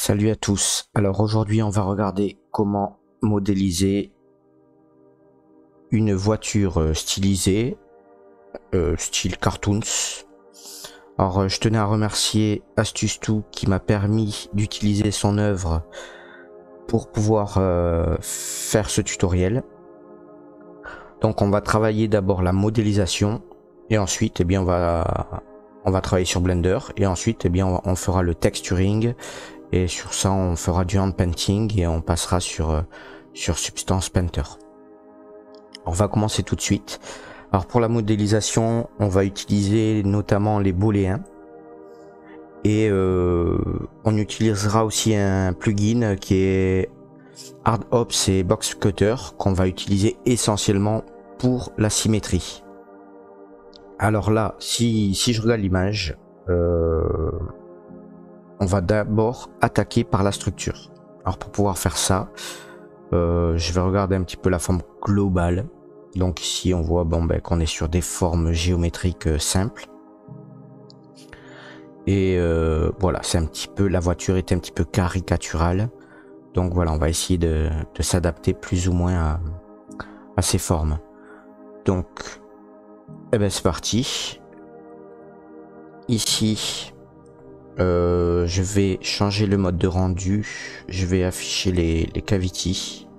Salut à tous. Alors aujourd'hui on va regarder comment modéliser une voiture stylisée, style cartoons. Alors je tenais à remercier Astuce2 qui m'a permis d'utiliser son œuvre pour pouvoir faire ce tutoriel. Donc on va travailler d'abord la modélisation et ensuite on va travailler sur Blender et ensuite on fera le texturing. Et sur ça, on fera du hand painting et on passera sur Substance Painter. On va commencer tout de suite. Alors pour la modélisation, on va utiliser notamment les booléens. Et on utilisera aussi un plugin qui est Hard Ops et Box Cutter qu'on va utiliser essentiellement pour la symétrie. Alors là, si je regarde l'image, on va d'abord attaquer par la structure. Alors pour pouvoir faire ça, je vais regarder un petit peu la forme globale. Donc ici on voit qu'on est sur des formes géométriques simples. Et voilà, c'est un petit peu, la voiture est un petit peu caricaturale. Donc voilà, on va essayer de s'adapter plus ou moins à ces formes. Donc, c'est parti. Ici, je vais changer le mode de rendu. Je vais afficher les cavities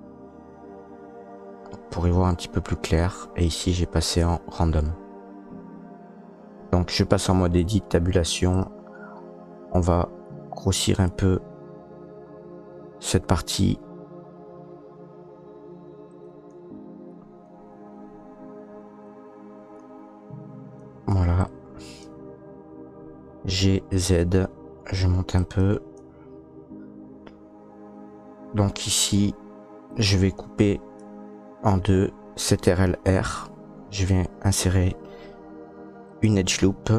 pour y voir un petit peu plus clair. Et ici, j'ai passé en random. Donc, je passe en mode edit, tabulation. On va grossir un peu cette partie. Voilà. G, Z. Je monte un peu. Donc ici, je vais couper en deux CTRL-R. Je viens insérer une edge loop.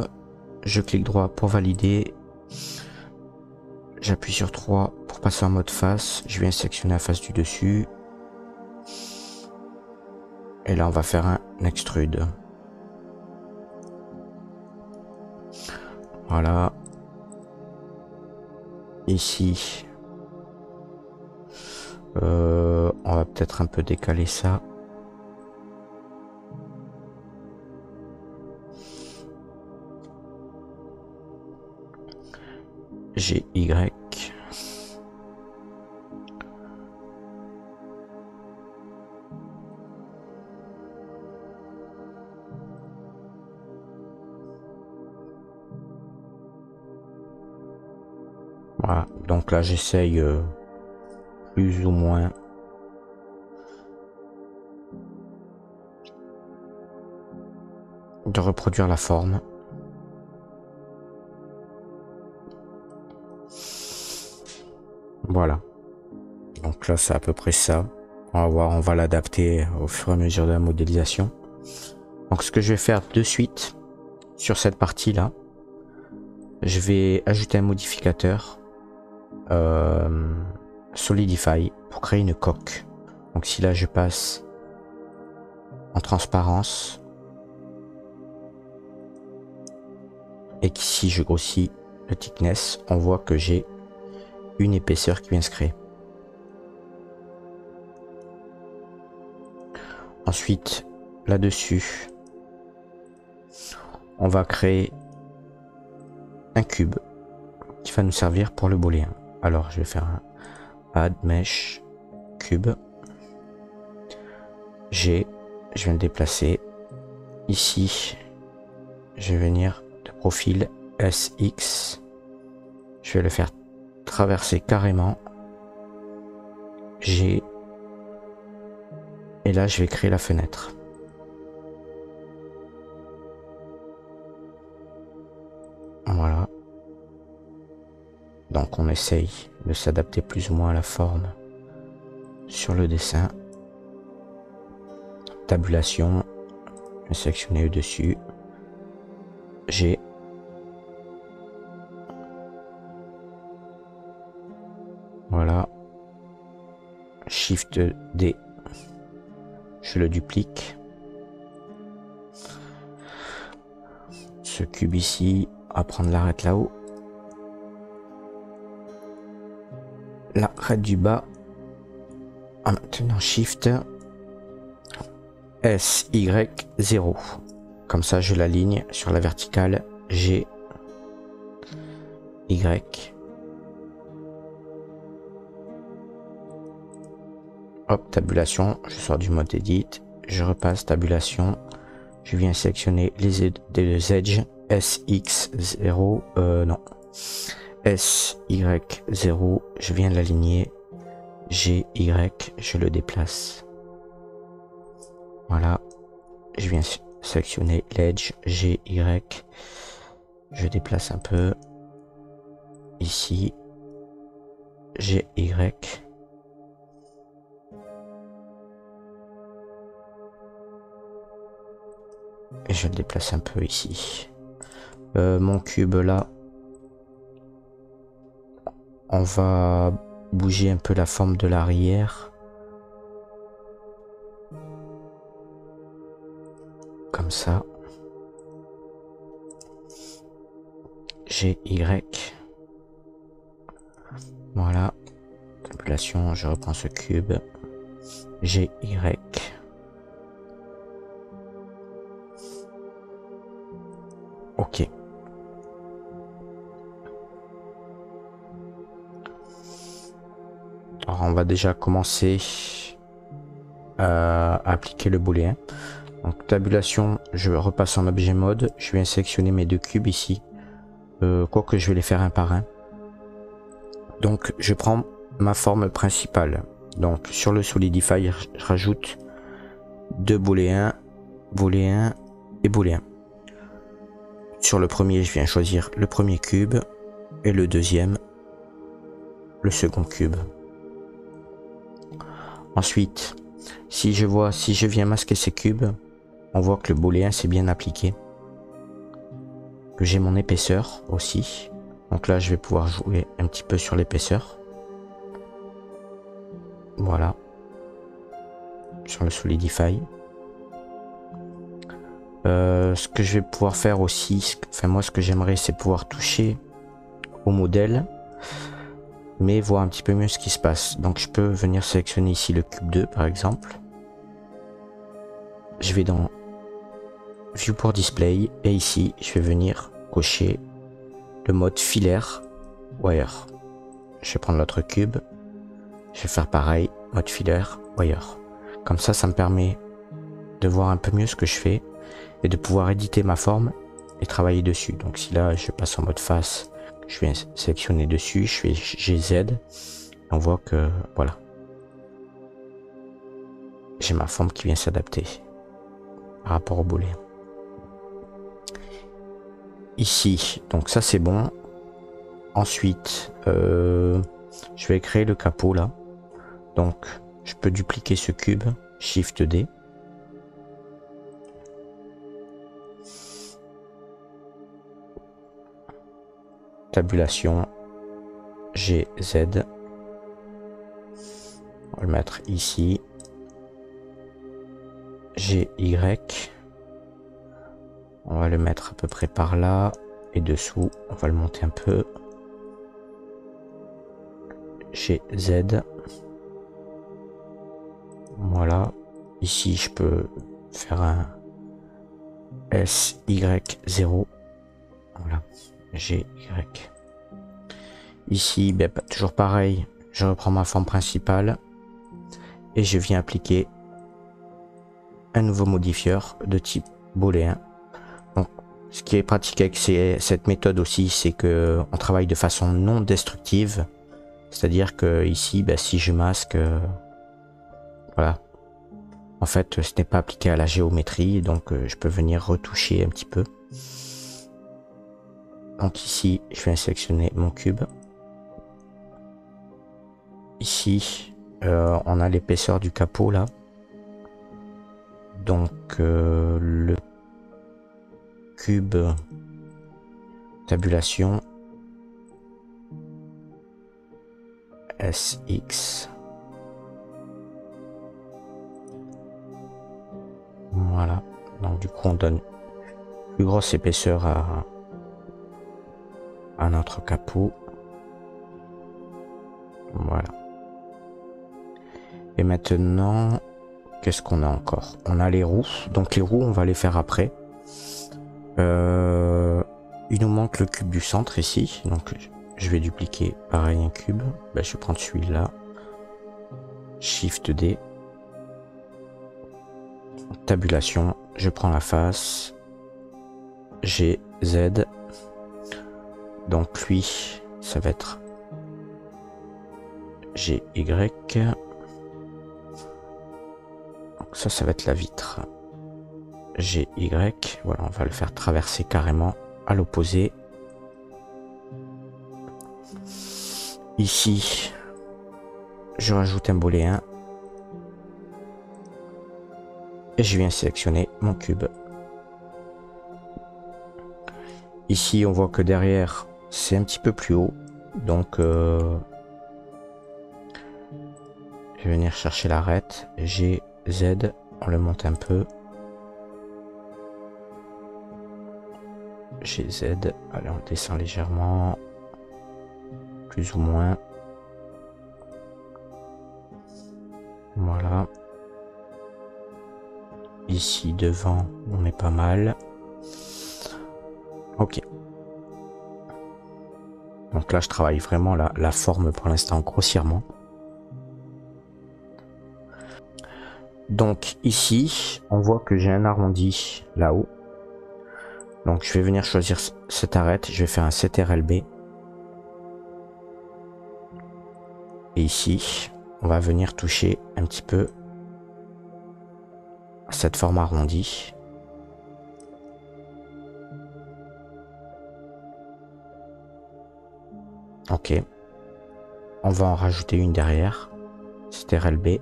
Je clique droit pour valider. J'appuie sur 3 pour passer en mode face. Je viens sélectionner la face du dessus. Et là, on va faire un extrude. Voilà. Ici, on va peut-être un peu décaler ça. GY. Voilà, donc là j'essaye plus ou moins de reproduire la forme. Voilà, donc là c'est à peu près ça. On va voir, on va l'adapter au fur et à mesure de la modélisation. Donc ce que je vais faire de suite sur cette partie là, je vais ajouter un modificateur Solidify pour créer une coque. Donc si là je passe en transparence et qu'ici je grossis le thickness, on voit que j'ai une épaisseur qui vient se créer. Ensuite, là-dessus, on va créer un cube qui va nous servir pour le booléen. Alors, je vais faire un add mesh cube. Je viens le déplacer. Ici, je vais venir de profil SX. Je vais le faire traverser carrément. Et là, je vais créer la fenêtre. Voilà. Donc on essaye de s'adapter plus ou moins à la forme sur le dessin. Tabulation. Je vais sélectionner au-dessus. G. Voilà. Shift D. Je le duplique. Ce cube ici, à prendre l'arête là-haut. l'arête du bas en maintenant Shift S, Y, 0. Comme ça, je l'aligne sur la verticale G, Y. Hop, tabulation, je sors du mode Edit, je repasse tabulation, je viens sélectionner les edges, SX0, non, SY0, je viens de l'aligner, GY, je le déplace. Voilà, je viens sélectionner l'edge, GY, je déplace un peu, ici, GY. Et je le déplace un peu ici. Mon cube là, on va bouger un peu la forme de l'arrière. Comme ça. GY. Voilà. Tabulation, je reprends ce cube. GY. Ok. Alors on va déjà commencer à appliquer le booléen. Donc tabulation, je repasse en objet mode. Je viens sélectionner mes deux cubes ici. Quoique je vais les faire un par un. Donc je prends ma forme principale. Donc sur le Solidify, je rajoute deux booléens, booléen et booléen. Sur le premier, je viens choisir le premier cube et le deuxième, le second cube. Ensuite, si je viens masquer ces cubes, on voit que le booléen s'est bien appliqué. Que j'ai mon épaisseur aussi. Donc là, je vais pouvoir jouer un petit peu sur l'épaisseur. Voilà. Sur le Solidify. Ce que je vais pouvoir faire aussi, enfin moi ce que j'aimerais c'est pouvoir toucher au modèle, mais voir un petit peu mieux ce qui se passe. Donc je peux venir sélectionner ici le cube 2 par exemple. Je vais dans Viewport Display et ici je vais venir cocher le mode filaire wire. Je vais prendre l'autre cube, je vais faire pareil, mode filaire wire. Comme ça me permet de voir un peu mieux ce que je fais et de pouvoir éditer ma forme et travailler dessus. Donc si là je passe en mode face, je viens sélectionner dessus, je fais GZ, on voit que voilà, j'ai ma forme qui vient s'adapter par rapport au booléen. Ici, donc ça c'est bon. Ensuite, je vais créer le capot là. Donc je peux dupliquer ce cube, Shift D. Tabulation GZ. On va le mettre ici. GY. On va le mettre à peu près par là. Et dessous, on va le monter un peu. GZ. Voilà. Ici, je peux faire un SY0. Voilà. GY. Ici, ben, toujours pareil, je reprends ma forme principale et je viens appliquer un nouveau modifieur de type booléen. Donc, ce qui est pratique avec cette méthode aussi, c'est que on travaille de façon non destructive, c'est-à-dire que ici, ben, si je masque, voilà, en fait, ce n'est pas appliqué à la géométrie, donc je peux venir retoucher un petit peu. Donc ici, je viens sélectionner mon cube. Ici, on a l'épaisseur du capot là. Donc le cube tabulation SX. Voilà. Donc du coup, on donne plus grosse épaisseur à notre capot. Voilà. Et maintenant, qu'est-ce qu'on a encore? On a les roues. Donc les roues, on va les faire après. Il nous manque le cube du centre ici. Donc je vais dupliquer pareil un cube. Ben, je vais prendre celui-là. Shift D. Tabulation. Je prends la face. G, Z. Donc lui, ça va être G, Y. Donc ça va être la vitre. G, Y. Voilà, on va le faire traverser carrément à l'opposé. Ici, je rajoute un booléen. Et je viens sélectionner mon cube. Ici, on voit que derrière, c'est un petit peu plus haut. Donc, je vais venir chercher l'arête. G, Z, on le monte un peu. G, Z, allez, on descend légèrement. Plus ou moins. Voilà. Ici, devant, on est pas mal. Ok. Donc là, je travaille vraiment la forme pour l'instant grossièrement. Donc ici, on voit que j'ai un arrondi là-haut. Donc je vais venir choisir cette arête. Je vais faire un CTRL-B. Et ici, on va venir toucher un petit peu à cette forme arrondie. Ok. On va en rajouter une derrière. CTRL-B.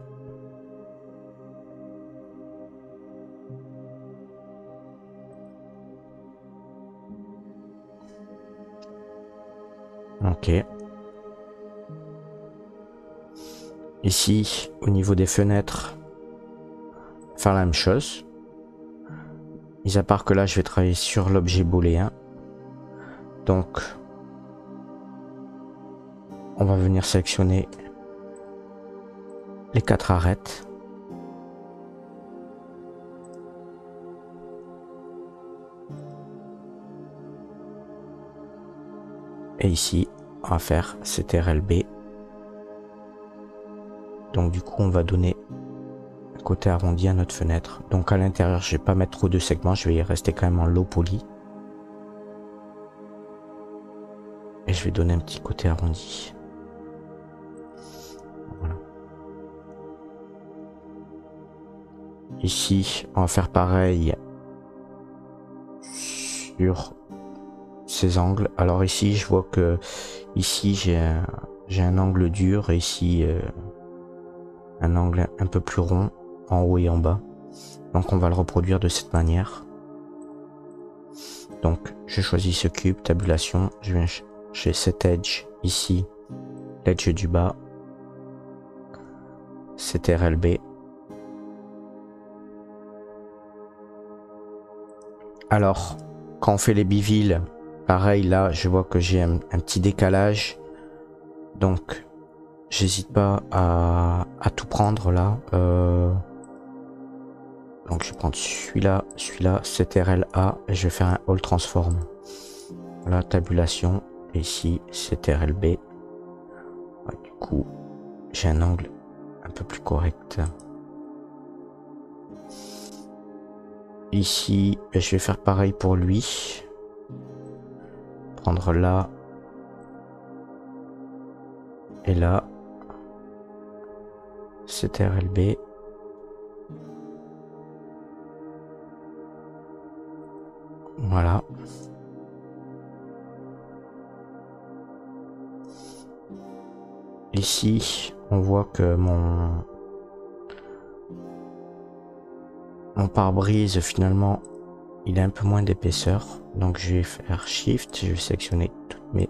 Ok. Ici, au niveau des fenêtres, faire la même chose. Mis à part que là, je vais travailler sur l'objet booléen. Donc, on va venir sélectionner les 4 arêtes. Et ici, on va faire CTRL-B. Donc du coup, on va donner un côté arrondi à notre fenêtre. Donc à l'intérieur, je vais pas mettre trop de segments, je vais y rester quand même en low poly. Et je vais donner un petit côté arrondi. Voilà. Ici, on va faire pareil sur ces angles. Alors ici, je vois que ici j'ai un angle dur et ici un angle un peu plus rond en haut et en bas. Donc on va le reproduire de cette manière. Donc je choisis ce cube, tabulation, je viens chez cet edge ici, l'edge du bas, CTRL-B. Alors quand on fait les bivilles, pareil là je vois que j'ai un petit décalage. Donc j'hésite pas à tout prendre là. Donc je vais prendre celui-là, CTRL-A et je vais faire un All Transform. Voilà, tabulation. Et ici, CTRL-B. Ouais, du coup, j'ai un angle un peu plus correct. Ici, je vais faire pareil pour lui. Prendre là. Et là. CTRL-B. Voilà. Ici, on voit que mon pare-brise, finalement, il a un peu moins d'épaisseur. Donc, je vais faire Shift. Je vais sélectionner toutes mes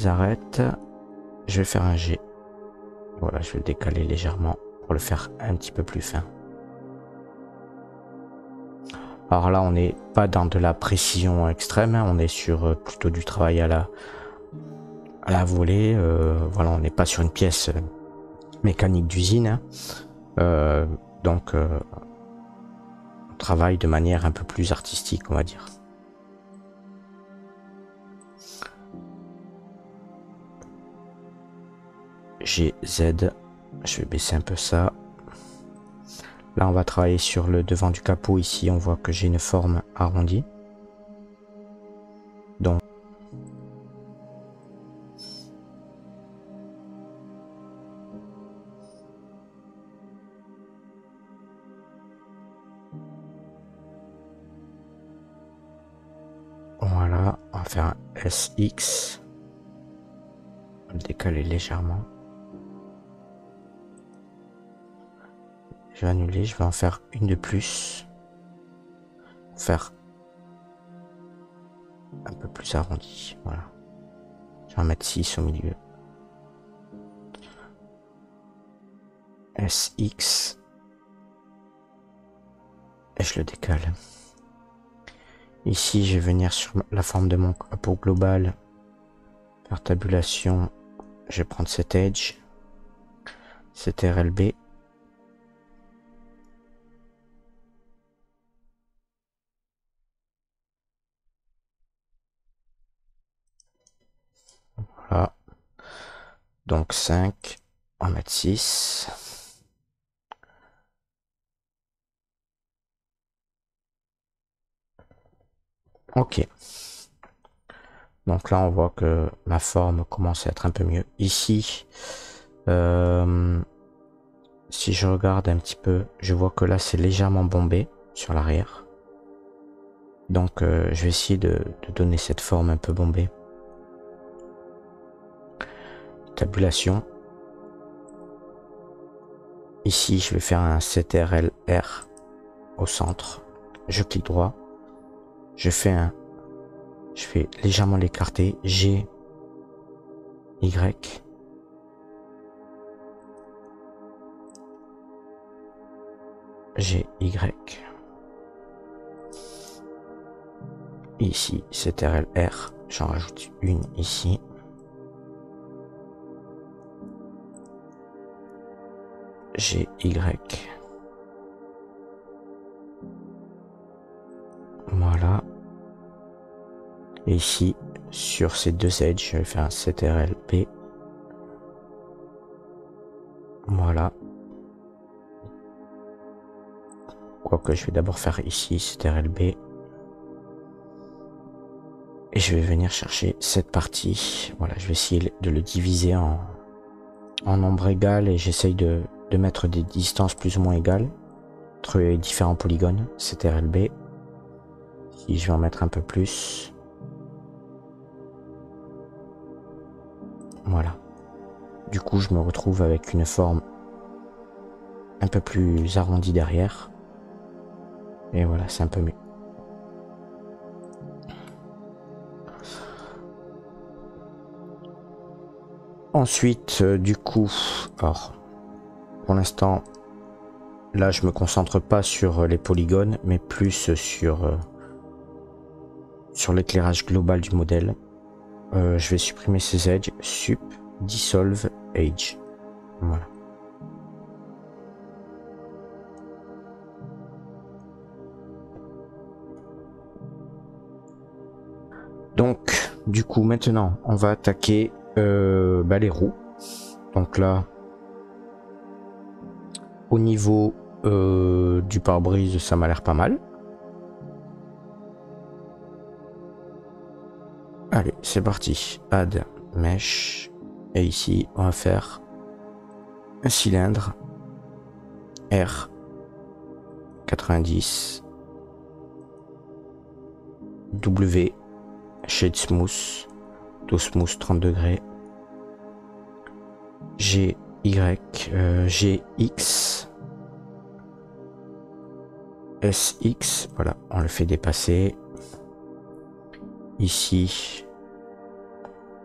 arêtes. Je vais faire un G. Voilà, je vais le décaler légèrement pour le faire un petit peu plus fin. Alors là, on n'est pas dans de la précision extrême, hein, on est sur plutôt du travail à à la volée. Voilà, on n'est pas sur une pièce mécanique d'usine, hein. Donc on travaille de manière un peu plus artistique, on va dire. GZ, je vais baisser un peu ça. Là on va travailler sur le devant du capot. Ici on voit que j'ai une forme arrondie. Donc voilà, on va faire un SX. On va le décaler légèrement. Je vais annuler, je vais en faire une de plus. Pour faire un peu plus arrondi. Voilà. Je vais en mettre 6 au milieu. SX. Et je le décale. Ici, je vais venir sur la forme de mon capot global. Faire tabulation. Je vais prendre cet edge. Cet RLB. Voilà. Donc 5. On va mettre 6. Ok. Donc là, on voit que ma forme commence à être un peu mieux. Ici, si je regarde un petit peu, je vois que là, c'est légèrement bombé sur l'arrière. Donc, je vais essayer de donner cette forme un peu bombée. Tabulation. Ici, je vais faire un CTRL-R au centre. Je clique droit. Je fais légèrement l'écarter. G, Y. G, Y. Ici, CTRL-R. J'en rajoute une ici. G, Y. Voilà. Et ici, sur ces deux edges, je vais faire un CTRL-P. Voilà. Quoique je vais d'abord faire ici CTRL-B. Et je vais venir chercher cette partie. Voilà, je vais essayer de le diviser en nombre égal et j'essaye de mettre des distances plus ou moins égales entre les différents polygones. CTRL-B. Si je vais en mettre un peu plus. Voilà. Du coup, je me retrouve avec une forme un peu plus arrondie derrière. Et voilà, c'est un peu mieux. Ensuite, du coup, alors, pour l'instant, là, je me concentre pas sur les polygones, mais plus sur l'éclairage global du modèle. Je vais supprimer ces edges, sup, dissolve, edge. Voilà. Donc, du coup, maintenant, on va attaquer les roues. Donc là, au niveau du pare-brise, ça m'a l'air pas mal. Allez, c'est parti. Add mesh. Et ici, on va faire un cylindre R 90 W shade smooth, to smooth 30 degrés. G Y G X S X. Voilà, on le fait dépasser. Ici,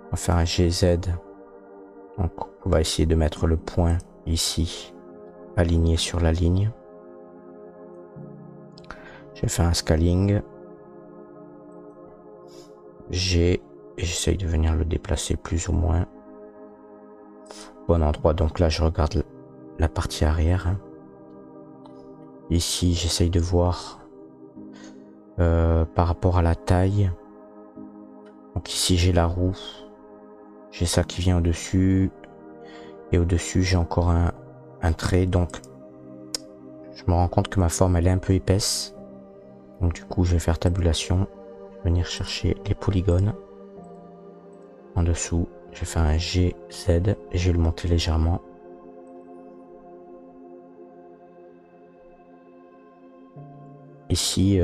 on va faire un GZ. Donc, on va essayer de mettre le point ici, aligné sur la ligne. Je vais faire un scaling. G et j'essaye de venir le déplacer plus ou moins au bon endroit. Donc là je regarde la partie arrière, hein. Ici j'essaye de voir par rapport à la taille. Donc ici j'ai la roue, j'ai ça qui vient au dessus, et au dessus j'ai encore un trait. Donc je me rends compte que ma forme elle est un peu épaisse, donc du coup je vais faire tabulation, venir chercher les polygones en dessous. Je vais faire un GZ et je vais le monter légèrement. Ici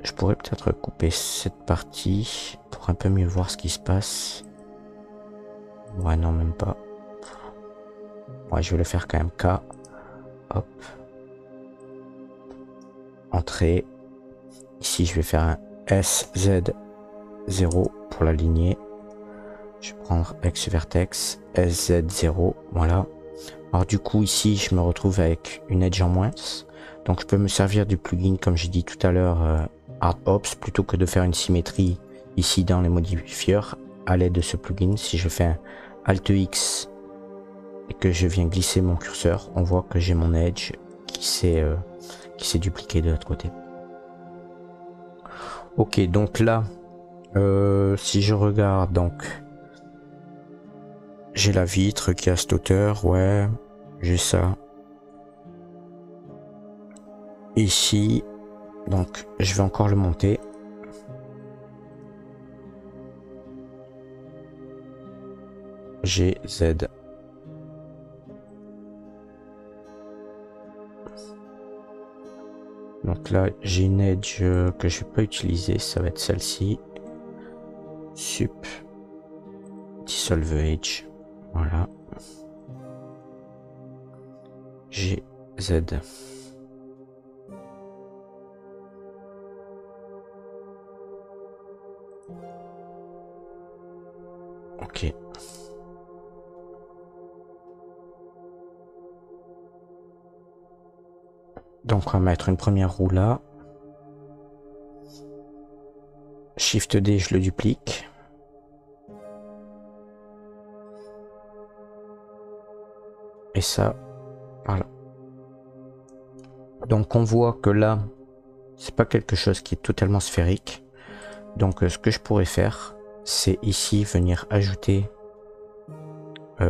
je pourrais peut-être couper cette partie pour un peu mieux voir ce qui se passe. Ouais, non, même pas. Ouais, je vais le faire quand même K. Hop. Entrée. Ici, je vais faire un SZ0 pour l'aligner. Je vais prendre X vertex, SZ0. Voilà. Alors du coup, ici, je me retrouve avec une edge en moins. Donc, je peux me servir du plugin, comme j'ai dit tout à l'heure, ArtOps, plutôt que de faire une symétrie ici dans les modifieurs à l'aide de ce plugin. Si je fais un Alt X et que je viens glisser mon curseur, on voit que j'ai mon edge qui s'est dupliqué de l'autre côté. Ok, donc là, si je regarde, donc j'ai la vitre qui est à cette hauteur, ouais, j'ai ça. Ici, donc je vais encore le monter. GZ. Donc là, j'ai une edge que je vais pas utiliser, ça va être celle-ci. Sup. Dissolve edge. Voilà. GZ. Ok. Donc on va mettre une première roue là. Shift D, je le duplique. Et ça, voilà. Donc on voit que là, c'est pas quelque chose qui est totalement sphérique. Donc ce que je pourrais faire, c'est ici venir ajouter,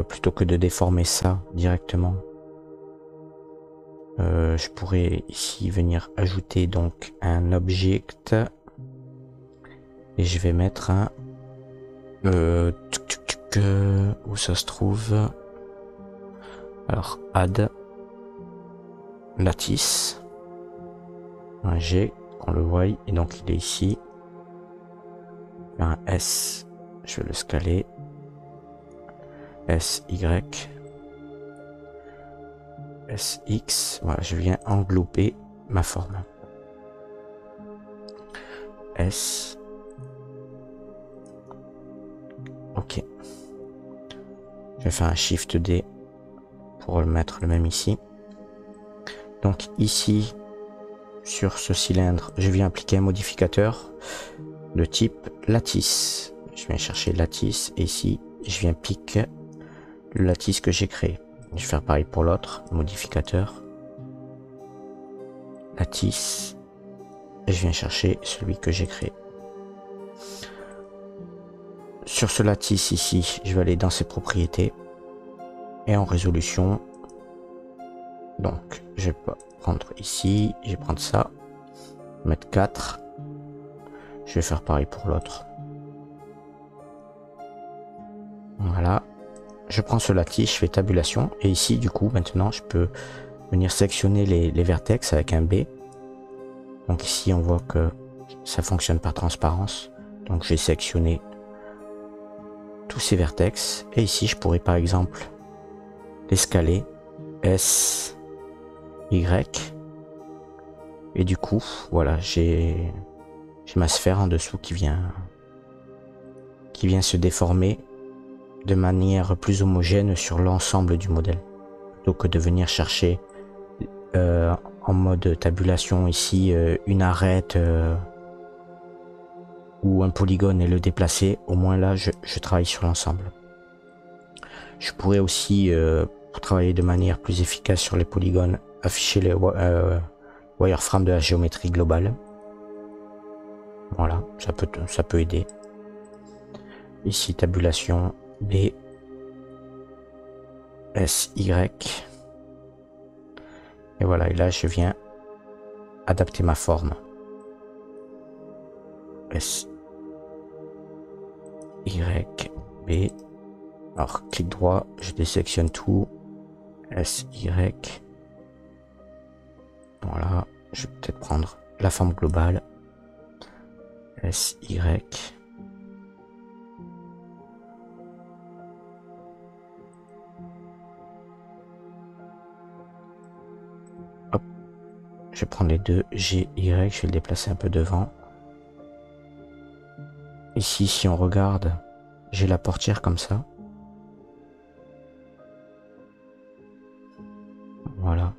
plutôt que de déformer ça directement. Je pourrais ici venir ajouter donc un object et je vais mettre un où ça se trouve, alors add lattice, un G qu'on le voie, et donc il est ici, un S, je vais le scaler, SY, SX, voilà, je viens englober ma forme. S. Ok. Je vais faire un Shift D pour le mettre le même ici. Donc ici, sur ce cylindre, je viens appliquer un modificateur de type lattice. Je viens chercher lattice et ici, je viens piquer le lattice que j'ai créé. Je vais faire pareil pour l'autre, modificateur, lattice, et je viens chercher celui que j'ai créé. Sur ce lattice ici, je vais aller dans ses propriétés et en résolution. Donc, je vais prendre ici, je vais prendre ça, mettre 4. Je vais faire pareil pour l'autre. Voilà. Je prends ce lattice, je fais tabulation et ici du coup maintenant je peux venir sélectionner les vertex avec un B. Donc ici on voit que ça fonctionne par transparence. Donc j'ai sélectionné tous ces vertex et ici je pourrais par exemple l'escaler S, Y et du coup voilà j'ai ma sphère en dessous qui vient se déformer de manière plus homogène sur l'ensemble du modèle, plutôt que de venir chercher en mode tabulation ici une arête ou un polygone et le déplacer, au moins là je travaille sur l'ensemble. Je pourrais aussi, pour travailler de manière plus efficace sur les polygones, afficher les wireframes de la géométrie globale. Voilà, ça peut aider. Ici, tabulation B, S, Y. Et voilà, et là je viens adapter ma forme. S, Y, B. Alors, clic droit, je désélectionne tout. S, Y. Voilà, je vais peut-être prendre la forme globale. S, Y. Hop. Je vais prendre les deux G, Y, je vais le déplacer un peu devant. Ici, si on regarde, j'ai la portière comme ça. Voilà.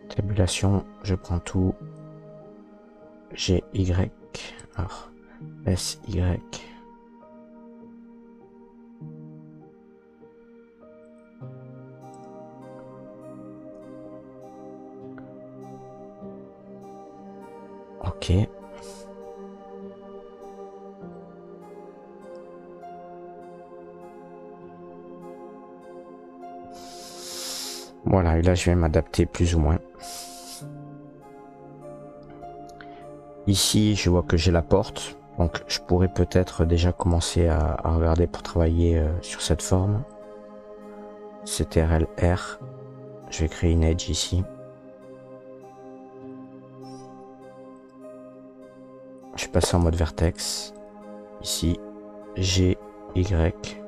Tabulation, je prends tout. G, Y. Alors, S, Y. Ok. Voilà, et là je vais m'adapter plus ou moins. Ici, je vois que j'ai la porte, donc je pourrais peut-être déjà commencer à regarder pour travailler sur cette forme. CTRL R. Je vais créer une edge ici. Je vais passer en mode vertex. Ici, G, Y.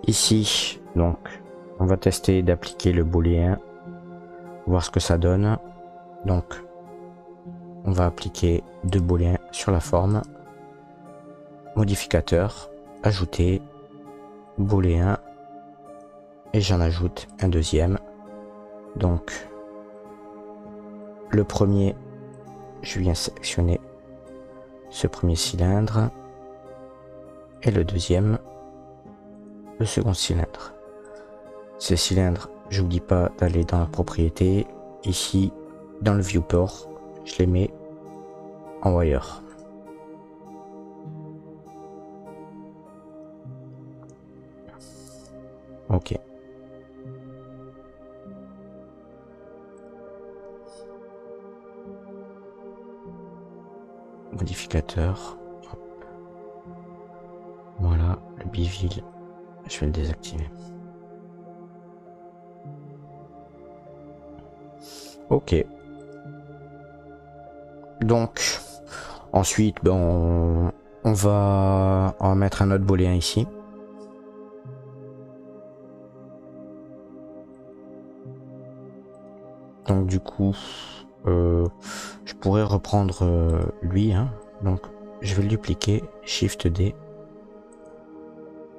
Ici, donc, on va tester d'appliquer le booléen, voir ce que ça donne. Donc, on va appliquer deux booléens sur la forme. Modificateur, ajouter, booléen, et j'en ajoute un deuxième. Donc, le premier, je viens sélectionner ce premier cylindre, et le deuxième, le second cylindre. Ces cylindres, j'oublie pas d'aller dans la propriété. Ici, dans le viewport, je les mets en wire. Ok. Modificateur. Hop. Voilà, le bevel, je vais le désactiver. Ok. Donc, ensuite, ben, on va en mettre un autre booléen ici. Donc du coup, je pourrais reprendre lui. Hein. Donc je vais le dupliquer, Shift D,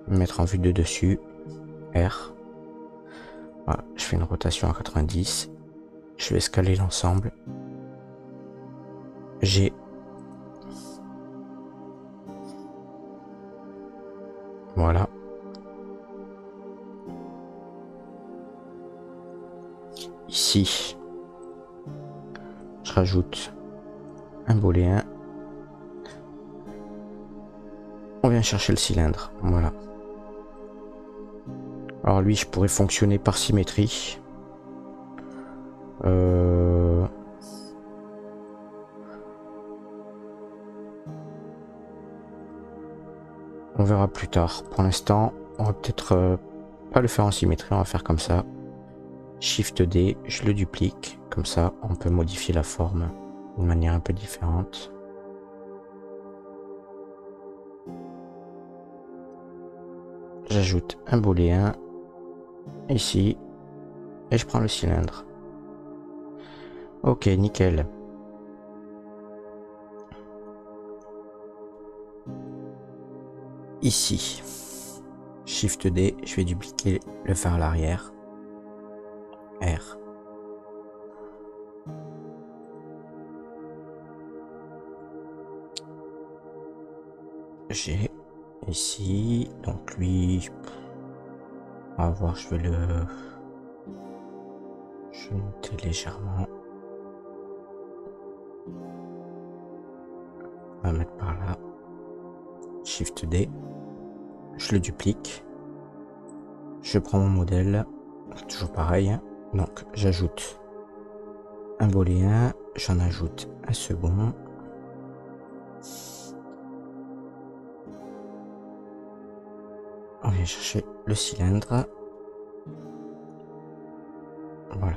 mettre en vue de dessus, R. Voilà, je fais une rotation à 90. Je vais scaler l'ensemble. G. Voilà. Ici, je rajoute un booléen. On vient chercher le cylindre. Voilà. Alors lui, je pourrais fonctionner par symétrie. On verra plus tard. Pour l'instant, on va peut-être pas le faire en symétrie. On va faire comme ça. Shift D, je le duplique. Comme ça, on peut modifier la forme d'une manière un peu différente. J'ajoute un booléen ici et je prends le cylindre. Ok, nickel. Ici, Shift D, je vais dupliquer le phare à l'arrière. R. G ici, donc lui, on va voir, je vais le monter légèrement. On va mettre par là. Shift D. Je le duplique. Je prends mon modèle. Toujours pareil. Hein. Donc j'ajoute un booléen. J'en ajoute un second. On vient chercher le cylindre. Voilà.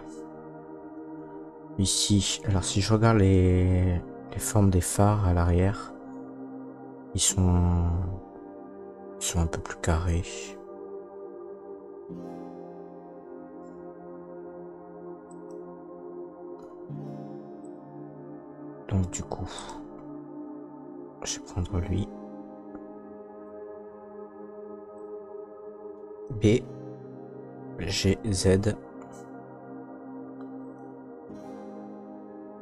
Ici, alors si je regarde les formes des phares à l'arrière, ils sont un peu plus carrés. Donc du coup, je vais prendre lui. B, G, Z,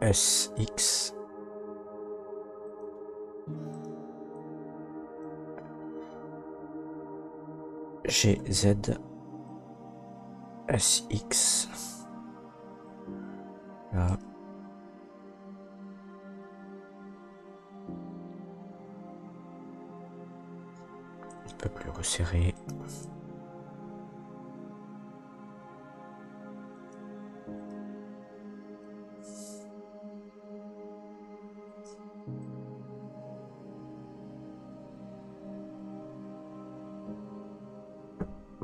S, X, G, Z, S, X, là. Un peu plus resserré.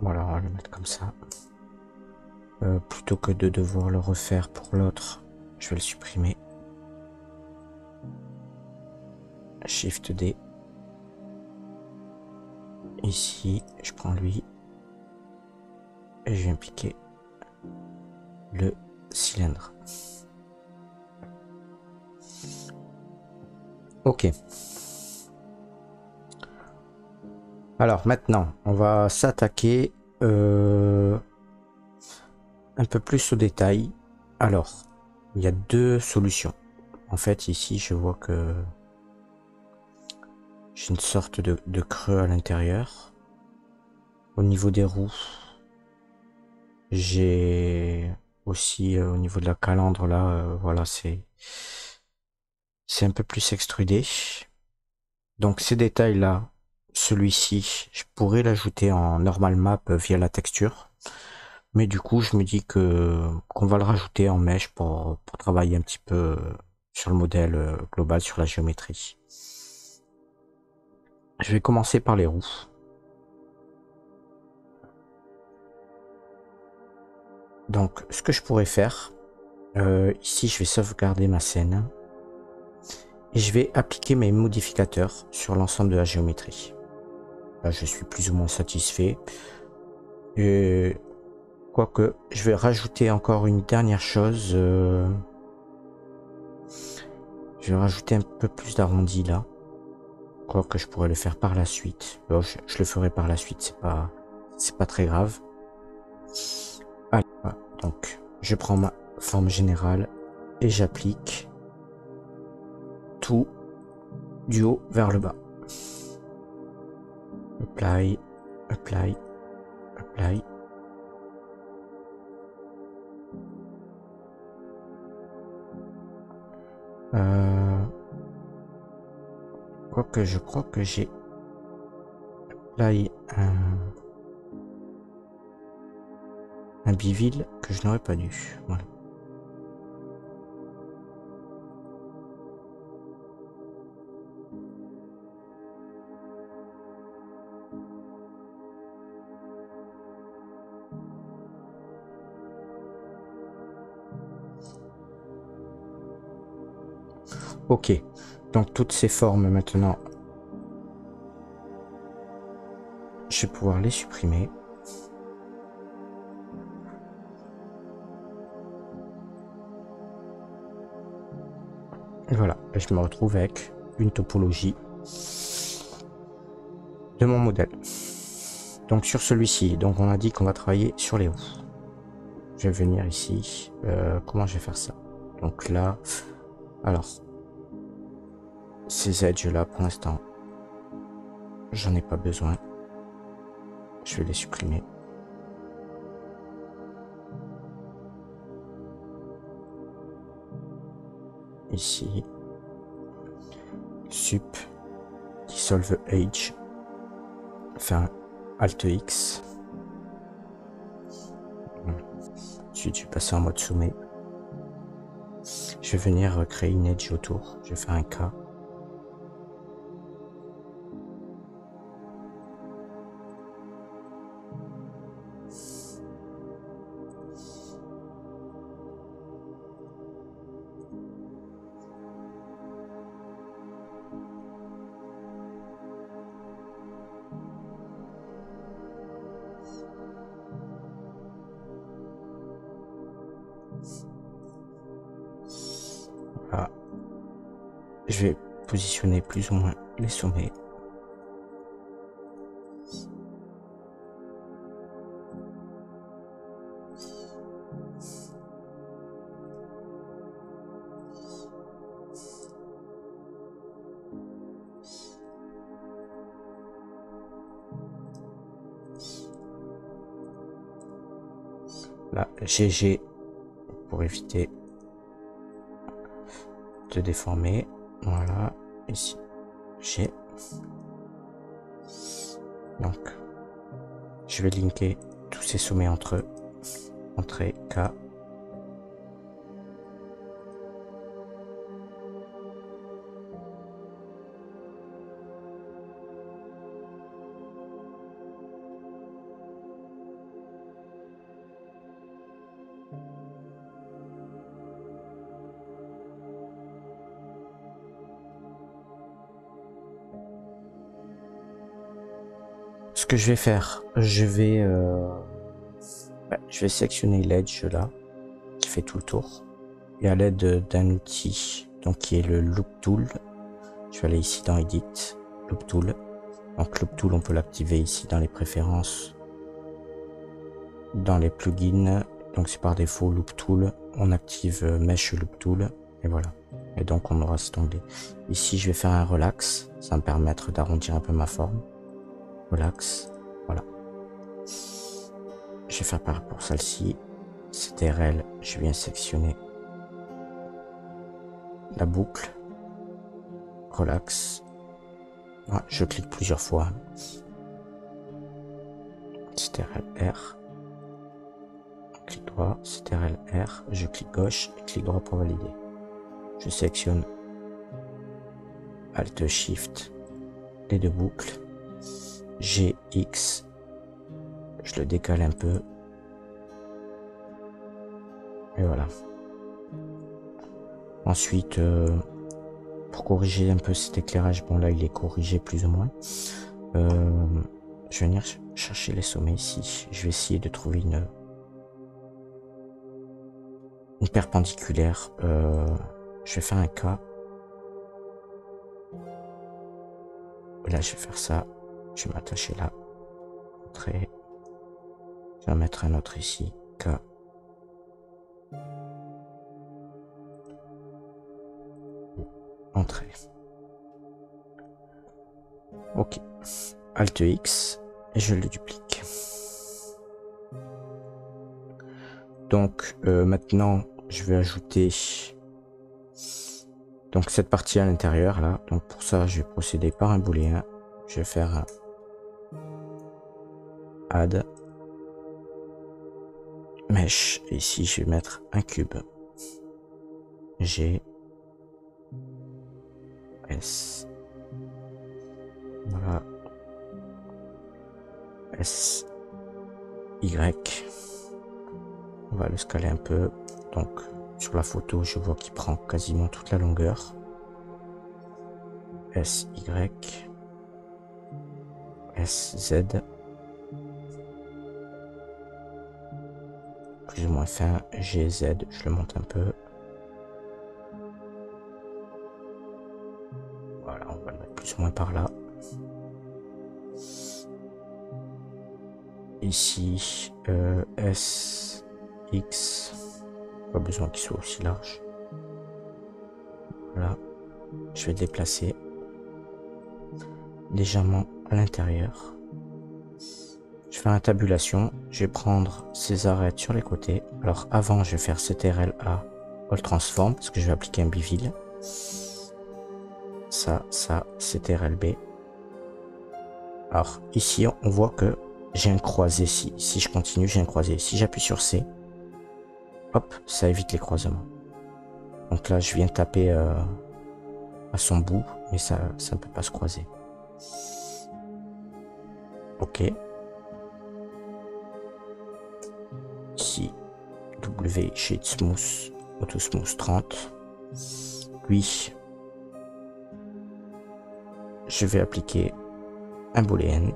Voilà, on va le mettre comme ça. Plutôt que de devoir le refaire pour l'autre, je vais le supprimer. Shift D. Ici, je prends lui. Et je viens piquer le cylindre. Ok. Alors maintenant, on va s'attaquer un peu plus au détail. Alors, il y a deux solutions. En fait, ici, je vois que j'ai une sorte de creux à l'intérieur. Au niveau des roues, j'ai aussi au niveau de la calandre là, voilà, c'est un peu plus extrudé. Donc ces détails là, celui-ci, je pourrais l'ajouter en normal map via la texture. Mais du coup, je me dis qu'on va le rajouter en mèche pour travailler un petit peu sur le modèle global, sur la géométrie. Je vais commencer par les roues. Donc, ce que je pourrais faire, ici, je vais sauvegarder ma scène. Et je vais appliquer mes modificateurs sur l'ensemble de la géométrie. Là, je suis plus ou moins satisfait. Et quoique, je vais rajouter encore une dernière chose. Je vais rajouter un peu plus d'arrondi là. Quoique je pourrais le faire par la suite. Alors, je le ferai par la suite, c'est pas très grave. Allez, voilà. Donc, je prends ma forme générale et j'applique tout du haut vers le bas. Apply, apply, apply. Quoique je crois que j'ai apply un biville que je n'aurais pas dû. Voilà. Ok, donc toutes ces formes maintenant, je vais pouvoir les supprimer. Et voilà, et je me retrouve avec une topologie de mon modèle. Donc sur celui-ci, donc on a dit qu'on va travailler sur les roues. Je vais venir ici. Comment je vais faire ça? Donc là, alors ces edges là pour l'instant, j'en ai pas besoin. Je vais les supprimer. Ici, sup, dissolve edge, faire Alt X. Ensuite, je vais passer en mode sommet. Je vais venir créer une edge autour. Je vais faire un K. Voilà. Je vais positionner plus ou moins les sommets. Là, GG pour éviter de déformer. Voilà, ici, G. Donc, je vais linker tous ces sommets entre eux. Entrée K. Ce que je vais faire, je vais sélectionner l'edge là, qui fait tout le tour. Et à l'aide d'un outil, donc qui est le Loop Tool, je vais aller ici dans Edit, Loop Tool. Donc Loop Tool, on peut l'activer ici dans les préférences, dans les plugins. Donc c'est par défaut Loop Tool. On active Mesh Loop Tool et voilà. Et donc on aura cet onglet. Ici, je vais faire un relax, ça va me permettre d'arrondir un peu ma forme. Relax, voilà. Je vais faire pareil pour celle-ci. CTRL, je viens sélectionner la boucle. Relax. Ah, je clique plusieurs fois. CTRL R. Clic droit, CTRL R. Je clique gauche et clic droit pour valider. Je sélectionne Alt Shift les deux boucles. G, X. Je le décale un peu. Et voilà. Ensuite, pour corriger un peu cet éclairage, bon là il est corrigé plus ou moins. Je vais venir chercher les sommets ici. Je vais essayer de trouver une perpendiculaire. Je vais faire un K. Là je vais faire ça. Je vais m'attacher là. Entrée. Je vais mettre un autre ici. K. Entrée. Ok. Alt X. Et je le duplique. Donc maintenant je vais ajouter donc cette partie à l'intérieur là. Donc pour ça je vais procéder par un booléen. Je vais faire un add mesh et ici je vais mettre un cube. G S. Voilà. S Y. On va le scaler un peu. Donc sur la photo je vois qu'il prend quasiment toute la longueur. S Y S Z plus ou moins fin. GZ, je le monte un peu. Voilà, on va le mettre plus ou moins par là. Ici, S, X, pas besoin qu'il soit aussi large. Voilà, je vais le déplacer légèrement à l'intérieur. Je fais une tabulation, je vais prendre ces arêtes sur les côtés. Alors avant, je vais faire CTRL-A, All Transform, parce que je vais appliquer un bevel. Ça, CTRL-B. Alors ici, on voit que j'ai un croisé. Si je continue, j'ai un croisé. Si j'appuie sur C, hop, ça évite les croisements. Donc là, je viens taper à son bout, mais ça ne peut pas se croiser. Ok. Ici, W Shade Smooth, Auto Smooth 30. Lui, je vais appliquer un boolean.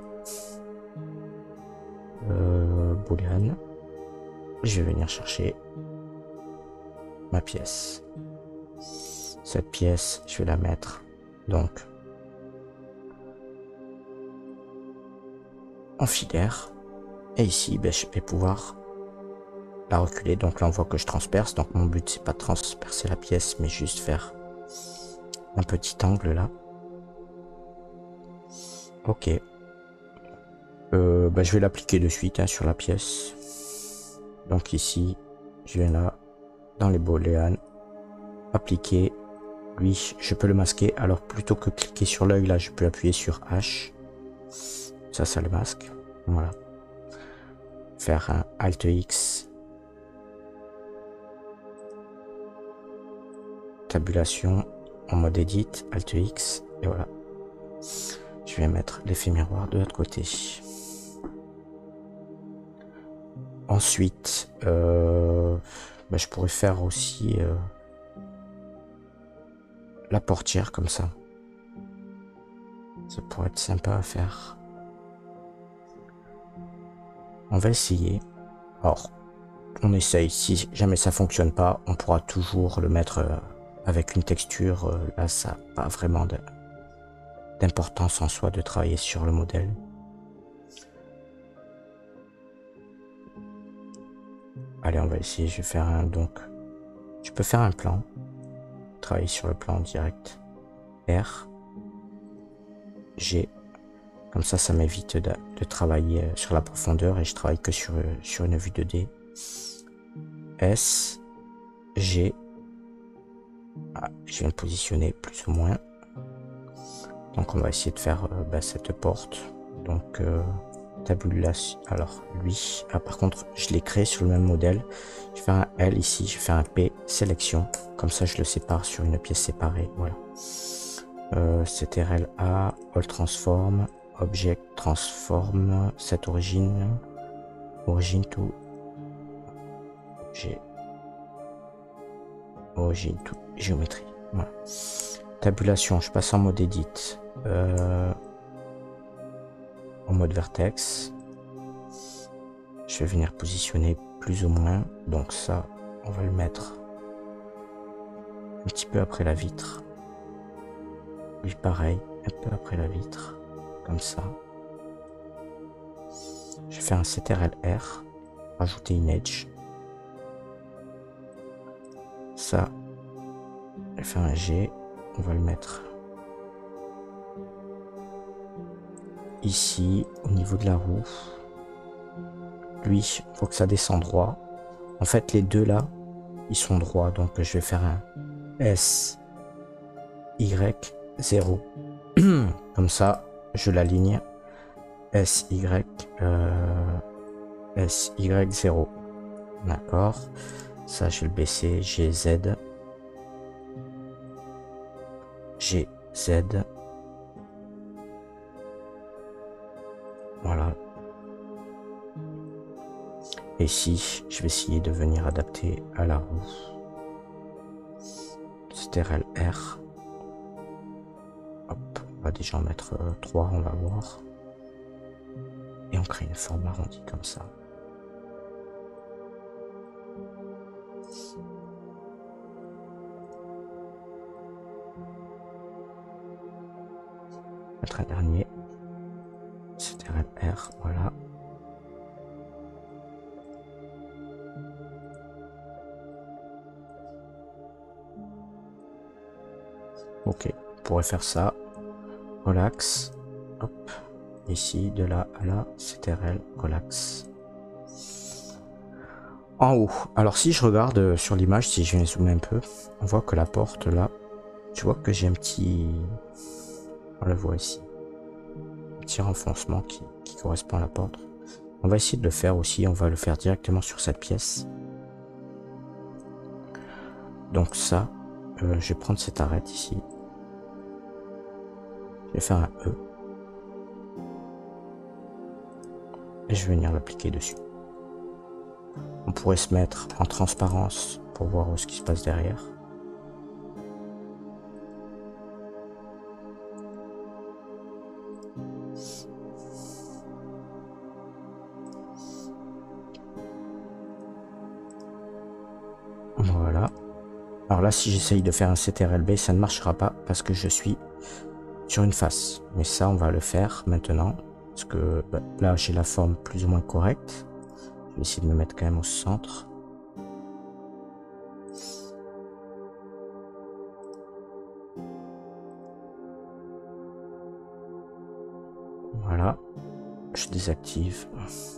Boolean. Je vais venir chercher ma pièce. Cette pièce, je vais la mettre donc en filaire. Et ici, ben, je vais pouvoir la reculer. Donc là, on voit que je transperce. Donc mon but, c'est pas de transpercer la pièce, mais juste faire un petit angle là. Ok. Ben, je vais l'appliquer de suite hein, sur la pièce. Donc ici, je viens là, dans les booleans, appliquer. Lui, je peux le masquer. Alors plutôt que cliquer sur l'œil, là, je peux appuyer sur H. Ça le masque. Voilà. Faire un Alt X. Tabulation en mode Edit, Alt X. Et voilà. Je vais mettre l'effet miroir de l'autre côté. Ensuite, ben, je pourrais faire aussi la portière comme ça. Ça pourrait être sympa à faire. On va essayer. Alors, on essaye. Si jamais ça fonctionne pas, on pourra toujours le mettre avec une texture. Là, ça n'a pas vraiment d'importance en soi de travailler sur le modèle. Allez, on va essayer. Je vais faire un donc. Je peux faire un plan. Travailler sur le plan direct. R. G. Comme ça m'évite de travailler sur la profondeur et je travaille que sur une vue 2D. S. G. Ah, je viens de positionner plus ou moins. Donc on va essayer de faire cette porte. Donc tabulation. Alors lui, par contre je l'ai créé sur le même modèle. Je fais un L ici, je fais un P sélection. Comme ça je le sépare sur une pièce séparée. Voilà. CTRL A, All Transform, Object Transform, cette origine to origine to géométrie. Voilà. Tabulation, je passe en mode Edit, en mode vertex. Je vais venir positionner plus ou moins. Donc ça, on va le mettre un petit peu après la vitre. Lui pareil, un peu après la vitre, comme ça. Je vais faire un CTRL-R, rajouter une edge. Ça, je vais faire un G, on va le mettre ici, au niveau de la roue. Lui, il faut que ça descende droit. En fait, les deux là, ils sont droits, donc je vais faire un S, Y, 0. Comme ça, je l'aligne. SY, SY 0. D'accord. Ça, je vais le baisser. GZ. GZ. Voilà. Et ici, je vais essayer de venir adapter à la roue. CTRL R. Hop, on va déjà en mettre 3, on va voir. Et on crée une forme arrondie comme ça. mettre un dernier. CTRL R, voilà. Ok, on pourrait faire ça. Relax. Hop. Ici, de là à là, CTRL, relax. En haut. Alors si je regarde sur l'image, si je viens zoomer un peu, on voit que la porte là, tu vois que j'ai un petit... On le voit ici. Un petit renfoncement qui correspond à la porte. On va essayer de le faire aussi, on va le faire directement sur cette pièce. Donc ça, je vais prendre cette arête ici. Je vais faire un E. Et je vais venir l'appliquer dessus. On pourrait se mettre en transparence pour voir ce qui se passe derrière. Voilà. Alors là, si j'essaye de faire un CTRL-B, ça ne marchera pas parce que je suis sur une face. Mais ça, on va le faire maintenant. Parce que bah, là, j'ai la forme plus ou moins correcte. Je vais essayer de me mettre quand même au centre. Voilà. Je désactive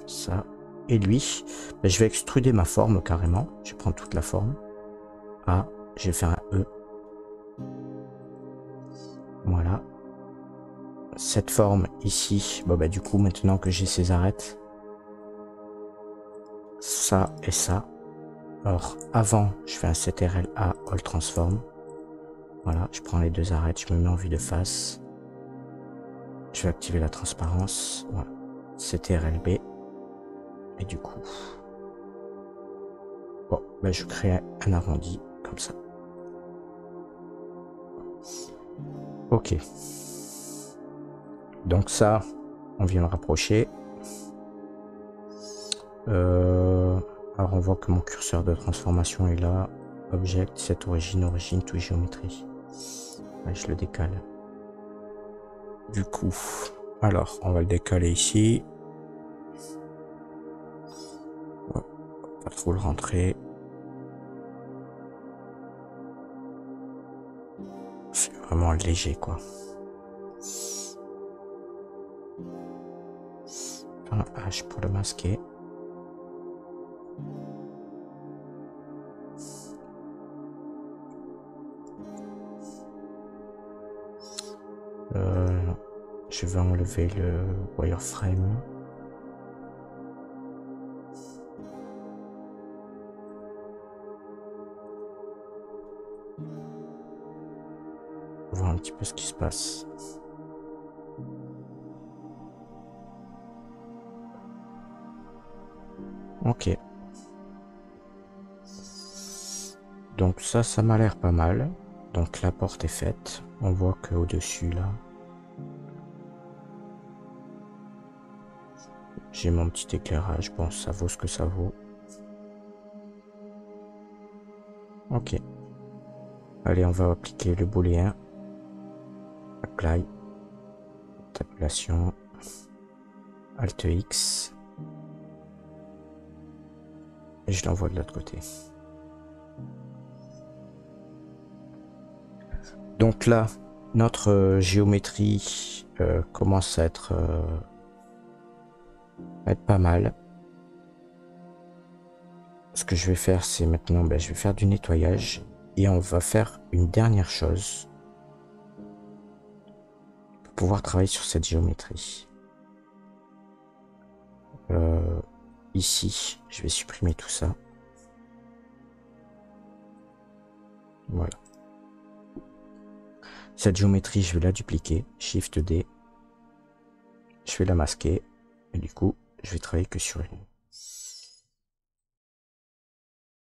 ça. Et lui, bah, je vais extruder ma forme carrément. Je vais prendre toute la forme. Ah, je vais faire un E. Voilà. Cette forme ici, bon bah du coup maintenant que j'ai ces arêtes, ça et ça. Alors avant, je fais un CTRL A All Transform. Voilà, je prends les deux arêtes, je me mets en vue de face. Je vais activer la transparence. Voilà. CTRL B. Et du coup, bon, bah je crée un arrondi comme ça. Ok. Donc ça, on vient le rapprocher. Alors on voit que mon curseur de transformation est là. Object, cette origine, to géométrie. Ouais, je le décale. Du coup, alors on va le décaler ici. Ouais, pas trop le rentrer. C'est vraiment léger quoi. Un H pour le masquer. Je vais enlever le wireframe. Voir un petit peu ce qui se passe. Ok. Donc ça m'a l'air pas mal. Donc la porte est faite. On voit que au-dessus là, j'ai mon petit éclairage. Bon, ça vaut ce que ça vaut. Ok. Allez, on va appliquer le booléen. Apply. Tabulation. Alt X. Et je l'envoie de l'autre côté. Donc là, notre géométrie commence à être pas mal. Ce que je vais faire, c'est maintenant, ben, je vais faire du nettoyage et on va faire une dernière chose pour pouvoir travailler sur cette géométrie. Ici, je vais supprimer tout ça. Voilà. Cette géométrie, je vais la dupliquer, Shift D. Je vais la masquer et du coup, je vais travailler que sur une.